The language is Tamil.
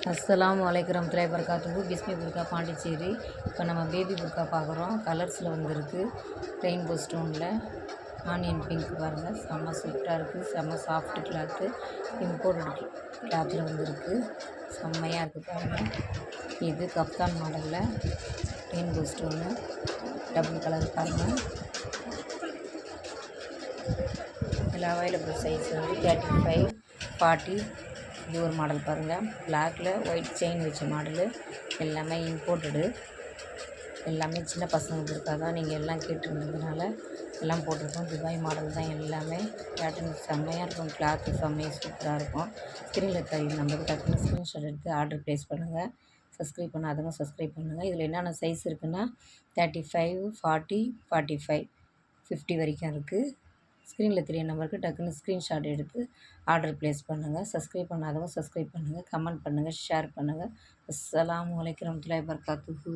அஸ்ஸலாமு அலைக்கும் வரஹ்மத்துல்லாஹி வபரகாத்துஹு. பிஸ்மி புர்கா பாண்டிச்சேரி. இப்போ நம்ம பேபி புர்கா பார்க்குறோம். கலர்ஸில் வந்துருக்கு. ரெயின்போ ஸ்டோனில் ஆனியன் பிங்க் பாருங்கள், செம்ம சூப்பராக இருக்குது. செம்ம சாஃப்ட் கிளாத்து, இம்போர்ட்டட் கிளாத்தில் வந்துருக்கு. செம்மையாக இருக்குது பாருங்கள். இது கப்தான் மாடலில் ரெயின்போ ஸ்டோனு டபுள் கலர் பாருங்கள். இதில் அவைலபிள் சைஸ் வந்து 35, 40. இது ஒரு மாடல் பாருங்கள், பிளாக்ல ஒயிட் செயின் வச்ச மாடலு. எல்லாமே இம்போர்ட்டடு, எல்லாமே சின்ன பசங்க புர்கா தான். நீங்கள் எல்லாம் கேட்டுருந்ததுனால எல்லாம் போட்டிருக்கோம். துபாய் மாடல் தான் எல்லாமே. பேட்டர்ன் செம்மையாக இருக்கும், கிளாத்து செம்மையாக சூப்பராக இருக்கும். ஸ்க்ரீனில் தெரியும் நம்பருக்கு டக்குன்னு ஸ்க்ரீன்ஷாட் எடுத்து ஆர்டர் ப்ளேஸ் பண்ணுங்கள். சப்ஸ்கிரைப் பண்ணாதவங்க சப்ஸ்கிரைப் பண்ணுங்கள். இதில் என்னென்ன சைஸ் இருக்குன்னா 35, 40, 45, 50 வரைக்கும் இருக்குது. ஸ்க்ரீனில் தெரிய நம்பருக்கு டக்குன்னு ஸ்க்ரீன்ஷாட் எடுத்து ஆர்டர் ப்ளேஸ் பண்ணுங்கள். சப்ஸ்கிரைப் பண்ணாதவங்க சப்ஸ்கிரைப் பண்ணுங்கள், கமெண்ட் பண்ணுங்கள், ஷேர் பண்ணுங்கள். அஸ்ஸலாமு அலைக்கும் வரஹ்மத்துல்லாஹி வபரகாத்துஹு.